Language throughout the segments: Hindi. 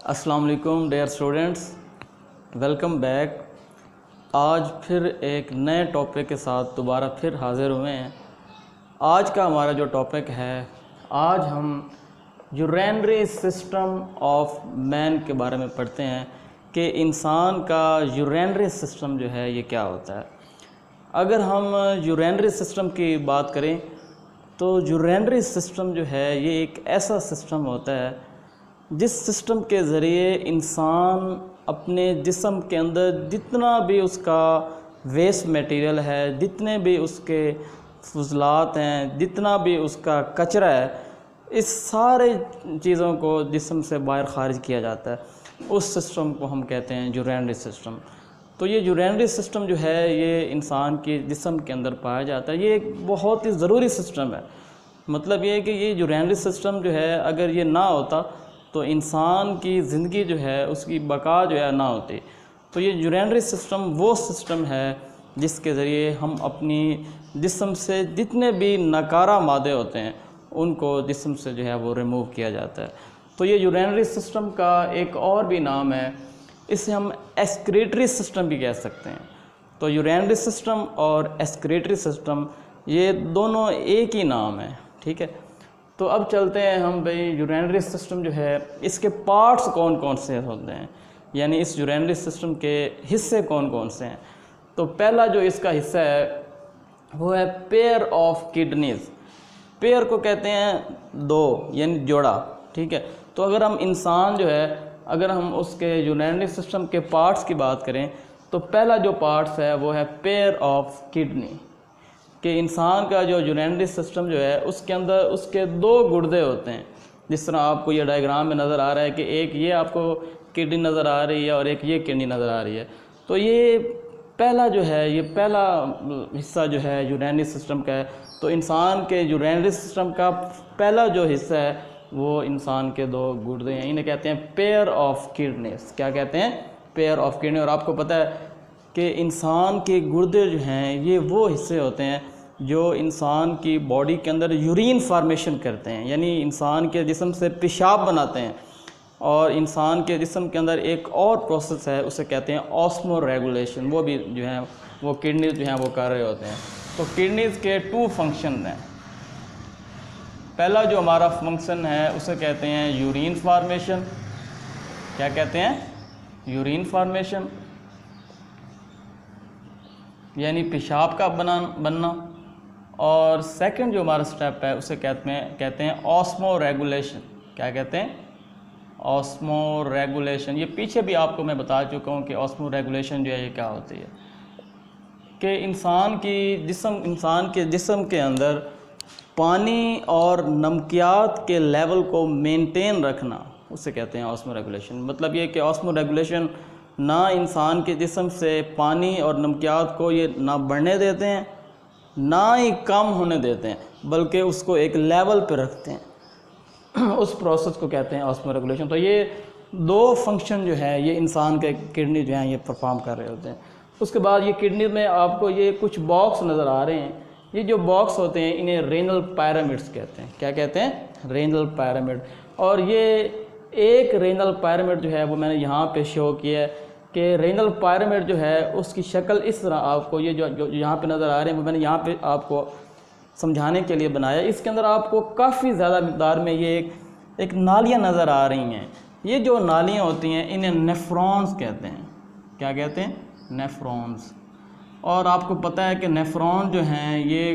अस्सलाम वालेकुम डियर स्टूडेंट्स, वेलकम बैक। आज फिर एक नए टॉपिक के साथ दोबारा फिर हाज़िर हुए हैं। आज का हमारा जो टॉपिक है, आज हम यूरेनरी सिस्टम ऑफ मैन के बारे में पढ़ते हैं कि इंसान का यूरेनरी सिस्टम जो है ये क्या होता है। अगर हम यूरेनरी सिस्टम की बात करें तो यूरेनरी सिस्टम जो है ये एक ऐसा सिस्टम होता है जिस सिस्टम के ज़रिए इंसान अपने जिस्म के अंदर जितना भी उसका वेस्ट मटेरियल है, जितने भी उसके फजलात हैं, जितना भी उसका कचरा है, इस सारे चीज़ों को जिस्म से बाहर ख़ारिज किया जाता है। उस सिस्टम को हम कहते हैं यूरेनरी सिस्टम। तो ये यूरेनरी सिस्टम जो है ये इंसान के जिस्म के अंदर पाया जाता है। ये एक बहुत ही ज़रूरी सिस्टम है। मतलब ये है कि ये यूरेनरी सिस्टम जो है अगर ये ना होता तो इंसान की ज़िंदगी जो है उसकी बका जो है ना होती। तो ये यूरेनरी सिस्टम वो सिस्टम है जिसके ज़रिए हम अपनी जिस्म से जितने भी नकारा मादे होते हैं उनको जिस्म से जो है वो रिमूव किया जाता है। तो ये यूरेनरी सिस्टम का एक और भी नाम है, इसे हम एक्सक्रीटरी सिस्टम भी कह सकते हैं। तो यूरेनरी सिस्टम और एक्सक्रीटरी सिस्टम ये दोनों एक ही नाम है, ठीक है। तो अब चलते हैं हम भाई यूरेनरी सिस्टम जो है इसके पार्ट्स कौन कौन से होते हैं, यानी इस यूरेनरी सिस्टम के हिस्से कौन कौन से हैं। तो पहला जो इसका हिस्सा है वो है पेयर ऑफ किडनीज़। पेयर को कहते हैं दो, यानी जोड़ा, ठीक है। तो अगर हम इंसान जो है अगर हम उसके यूरेनरी सिस्टम के पार्ट्स की बात करें तो पहला जो पार्ट्स है वो है पेयर ऑफ किडनी। कि इंसान का जो यूरेनरी सिस्टम जो है उसके अंदर उसके दो गुर्दे होते हैं। जिस तरह आपको ये डायग्राम में नज़र आ रहा है कि एक ये आपको किडनी नज़र आ रही है और एक ये किडनी नज़र आ रही है। तो ये पहला जो है ये पहला हिस्सा जो है यूरेनरी सिस्टम का है। तो इंसान के यूरेनरी सिस्टम का पहला जो हिस्सा है वो इंसान के दो गुर्दे हैं, इन्हें कहते हैं पेयर ऑफ किडनीज। क्या कहते हैं? Pair of kidney. और आपको पता है कि इंसान के गुर्दे जो हैं ये वो हिस्से होते हैं जो इंसान की बॉडी के अंदर यूरिन फार्मेशन करते हैं, यानी इंसान के जिस्म से पेशाब बनाते हैं। और इंसान के जिस्म के अंदर एक और प्रोसेस है उसे कहते हैं ऑस्मो रेगुलेशन, वो भी जो है वो किडनीज जो हैं वो कर रहे होते हैं। तो किडनीज के टू फंक्शन हैं। पहला जो हमारा फंक्शन है उसे कहते हैं यूरिन फार्मेशन। क्या कहते हैं? यूरिन फार्मेशन, यानी पेशाब का बनना। और सेकंड जो हमारा स्टेप है उसे कहते हैं ऑस्मो रेगुलेशन। क्या कहते हैं? Osmo regulation. ये पीछे भी आपको मैं बता चुका हूँ कि ऑस्मो रेगुलेशन जो है ये क्या होती है। कि इंसान के जिस्म के अंदर पानी और नमकियात के लेवल को मेंटेन रखना उसे कहते हैं ऑस्मो रेगुलेशन। मतलब ये कि ऑस्मो रेगुलेशन ना इंसान के जिस्म से पानी और नमकियात को ये ना बढ़ने देते हैं ना ही कम होने देते हैं, बल्कि उसको एक लेवल पर रखते हैं। उस प्रोसेस को कहते हैं ऑस्मो रेगुलेशन। तो ये दो फंक्शन जो है ये इंसान के किडनी जो हैं ये परफॉर्म कर रहे होते हैं। उसके बाद ये किडनी में आपको ये कुछ बॉक्स नज़र आ रहे हैं। ये जो बॉक्स होते हैं इन्हें रेनल पैरामिड्स कहते हैं। क्या कहते हैं? Renal pyramid. और ये एक रेनल पैरामिड जो है वो मैंने यहाँ पे शो किया है कि रेनल पैरामिड जो है उसकी शक्ल इस तरह आपको ये जो यहाँ पे नज़र आ रहे हैं वो मैंने यहाँ पे आपको समझाने के लिए बनाया। इसके अंदर आपको काफ़ी ज़्यादा मिक़दार में ये एक नालियाँ नज़र आ रही हैं। ये जो नालियाँ होती हैं इन्हें नेफ्रॉन्स कहते हैं। क्या कहते हैं? नेफ्रॉन्स। और आपको पता है कि नेफ्रॉन जो हैं ये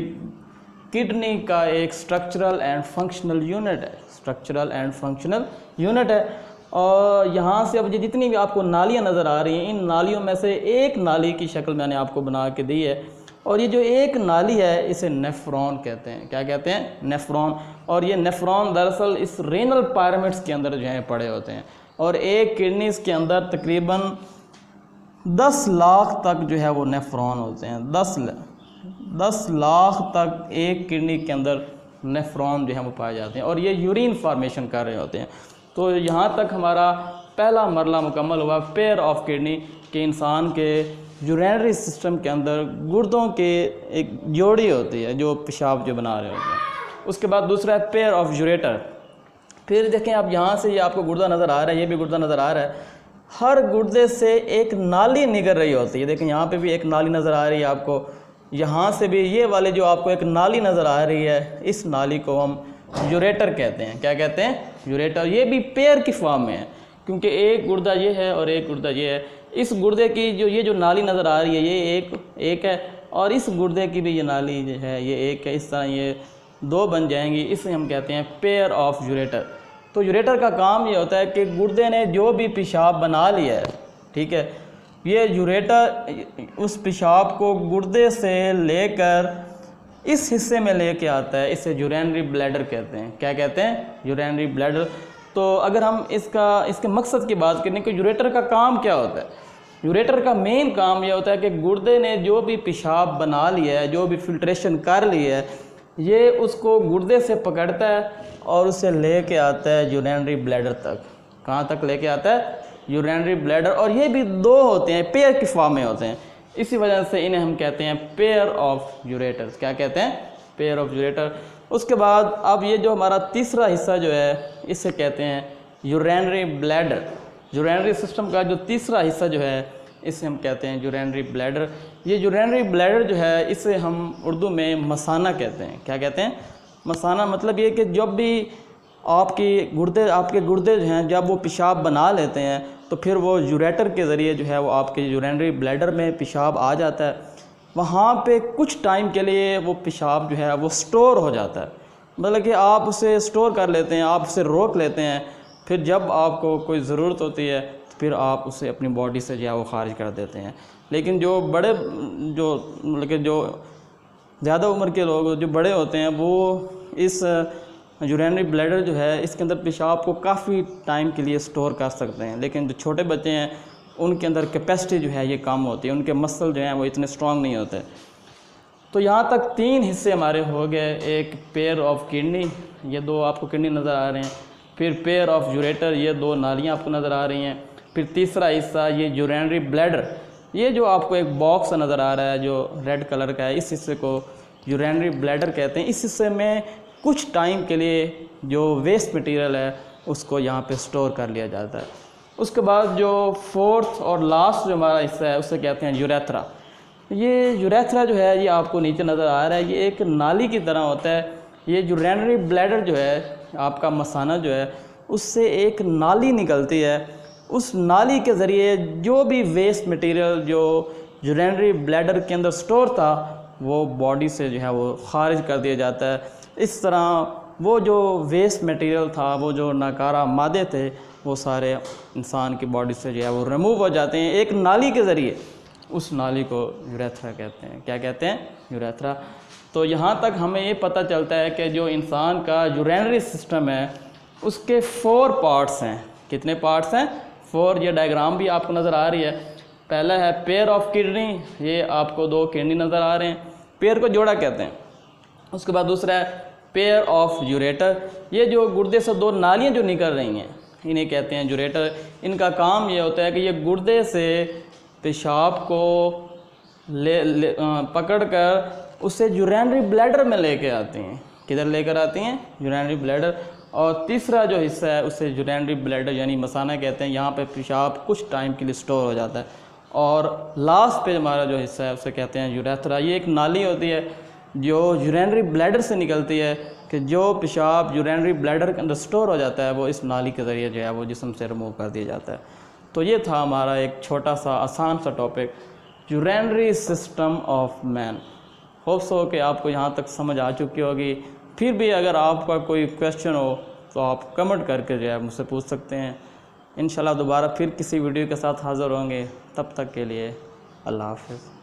किडनी का एक स्ट्रक्चरल एंड फंक्शनल यूनिट है। स्ट्रक्चरल एंड फंक्शनल यूनिट है। और यहाँ से अब ये जितनी भी आपको नालियाँ नज़र आ रही हैं इन नालियों में से एक नाली की शक्ल मैंने आपको बना के दी है। और ये जो एक नाली है इसे नेफ्रॉन कहते हैं। क्या कहते हैं? नेफ्रॉन। और ये नेफ्रॉन दरअसल इस रेनल पैरामिड्स के अंदर जो है पड़े होते हैं। और एक किडनीज़ के अंदर तकरीबन 10 लाख तक जो है वो नेफ्रॉन होते हैं। 10 लाख तक एक किडनी के अंदर नेफ्रॉन जो है वो पाए जाते हैं और ये यूरिन फार्मेशन कर रहे होते हैं। तो यहाँ तक हमारा पहला मरला मुकम्मल हुआ पेयर ऑफ किडनी कि इंसान के यूरेनरी सिस्टम के अंदर गुर्दों के एक जोड़ी होती है जो पेशाब जो बना रहे होते हैं। उसके बाद दूसरा है पेयर ऑफ यूरेटर। फिर देखें आप यहाँ से ये आपको गुर्दा नज़र आ रहा है, ये भी गुर्दा नज़र आ रहा है। हर गुर्दे से एक नाली निकल रही होती है। देखें यहाँ पे भी एक नाली नज़र आ रही है आपको, यहाँ से भी ये वाले जो आपको एक नाली नज़र आ रही है, इस नाली को हम यूरेटर कहते हैं। क्या कहते हैं? यूरेटर। ये भी पेयर की फॉर्म में है, क्योंकि एक गुर्दा ये है और एक गुर्दा ये है। इस गुर्दे की जो नाली नज़र आ रही है ये एक है, और इस गुर्दे की भी ये नाली जो है ये एक है। इस तरह ये दो बन जाएंगी, इसे हम कहते हैं पेयर ऑफ यूरेटर। तो यूरेटर का काम ये होता है कि गुर्दे ने जो भी पेशाब बना लिया है, ठीक है, ये यूरेटर उस पेशाब को गुर्दे से लेकर इस हिस्से में लेके आता है। इसे यूरिनरी ब्लैडर कहते हैं। क्या कहते हैं? Urinary bladder. तो अगर हम इसके मकसद की बात करें कि यूरेटर का काम क्या होता है, यूरेटर का मेन काम यह होता है कि गुर्दे ने जो भी पेशाब बना लिया है, जो भी फिल्ट्रेशन कर लिया है, ये उसको गुर्दे से पकड़ता है और उसे लेके आता है यूरिनरी ब्लैडर तक। कहाँ तक लेके आता है? Urinary bladder. और ये भी दो होते हैं, पेयर की फॉर्म में होते हैं। इसी वजह से इन्हें हम कहते हैं पेयर ऑफ यूरेटर्स। क्या कहते हैं? Pair of ureter. उसके बाद अब ये जो हमारा तीसरा हिस्सा जो है, इसे कहते हैं यूरिनरी ब्लैडर। यूरिनरी सिस्टम का जो तीसरा हिस्सा जो है, इसे हम कहते हैं यूरिनरी ब्लैडर। ये यूरिनरी ब्लैडर जो है, इसे हम उर्दू में मसाना कहते हैं। क्या कहते हैं? मसाना। मतलब ये कि जब भी आपके गुर्दे जो हैं, जब वो पेशाब बना लेते हैं तो फिर वो यूरेटर के ज़रिए जो है वो आपके यूरिनरी ब्लैडर में पेशाब आ जाता है। वहाँ पे कुछ टाइम के लिए वो पेशाब जो है वो स्टोर हो जाता है। मतलब कि आप उसे स्टोर कर लेते हैं, आप उसे रोक लेते हैं, फिर जब आपको कोई ज़रूरत होती है तो फिर आप उसे अपनी बॉडी से जो है वो खारिज कर देते हैं। लेकिन जो ज़्यादा उम्र के लोग जो बड़े होते हैं, वो इस यूरिनरी ब्लैडर जो है, इसके अंदर पेशाब को काफ़ी टाइम के लिए स्टोर कर सकते हैं। लेकिन जो छोटे बच्चे हैं, उनके अंदर कैपेसिटी जो है ये कम होती है, उनके मसल जो हैं वो इतने स्ट्रॉन्ग नहीं होते। तो यहाँ तक 3 हिस्से हमारे हो गए। एक पेयर ऑफ किडनी, ये 2 आपको किडनी नज़र आ रहे हैं। फिर पेयर ऑफ यूरेटर, ये 2 नालियाँ आपको नज़र आ रही हैं। फिर तीसरा हिस्सा ये यूरिनरी ब्लैडर, ये जो आपको एक बॉक्स नज़र आ रहा है जो रेड कलर का है, इस हिस्से को यूरिनरी ब्लैडर कहते हैं। इस हिस्से में कुछ टाइम के लिए जो वेस्ट मटेरियल है उसको यहाँ पे स्टोर कर लिया जाता है। उसके बाद जो फोर्थ और लास्ट जो हमारा हिस्सा है उसे कहते हैं यूरेथ्रा। ये यूरेथ्रा जो है ये आपको नीचे नज़र आ रहा है, ये एक नाली की तरह होता है। ये यूरिनरी ब्लैडर जो है, आपका मसाना जो है, उससे एक नाली निकलती है। उस नाली के ज़रिए जो भी वेस्ट मटेरियल जो यूरिनरी ब्लैडर के अंदर स्टोर था वो बॉडी से जो है वो खारिज कर दिया जाता है। इस तरह वो जो वेस्ट मटेरियल था, वो जो नाकारा मादे थे, वो सारे इंसान की बॉडी से जो है वो रिमूव हो जाते हैं एक नाली के ज़रिए। उस नाली को यूरेथ्रा कहते हैं। क्या कहते हैं? यूरेथ्रा। तो यहाँ तक हमें ये पता चलता है कि जो इंसान का यूरिनरी सिस्टम है उसके 4 पार्ट्स हैं। कितने पार्ट्स हैं? 4। ये डायग्राम भी आपको नज़र आ रही है। पहला है पेयर ऑफ किडनी, ये आपको 2 किडनी नज़र आ रहे हैं, पेयर को जोड़ा कहते हैं। उसके बाद दूसरा है पेयर ऑफ यूरेटर, ये जो गुर्दे से 2 नालियाँ जो निकल रही हैं इन्हें कहते हैं यूरेटर। इनका काम ये होता है कि ये गुर्दे से पेशाब को पकड़ कर उसे यूरिनरी ब्लैडर में लेके आती हैं। किधर लेकर आती हैं? Urinary bladder. और तीसरा जो हिस्सा है उसे यूरिनरी ब्लैडर यानी मसाना कहते हैं। यहाँ पे पेशाब कुछ टाइम के लिए स्टोर हो जाता है। और लास्ट पे हमारा जो हिस्सा है उसे कहते हैं यूरेथ्रा। ये एक नाली होती है जो यूरिनरी ब्लैडर से निकलती है कि जो पेशाब यूरिनरी ब्लैडर के अंदर स्टोर हो जाता है वो इस नाली के ज़रिए जो है वो जिस्म से रिमूव कर दिया जाता है। तो ये था हमारा एक छोटा सा आसान सा topic, urinary system of man. Hopes हो कि आपको यहाँ तक समझ आ चुकी होगी। फिर भी अगर आपका कोई क्वेश्चन हो तो आप कमेंट करके जो है मुझसे पूछ सकते हैं। इंशाल्लाह दोबारा फिर किसी वीडियो के साथ हाज़िर होंगे। तब तक के लिए अल्लाह हाफ़िज़।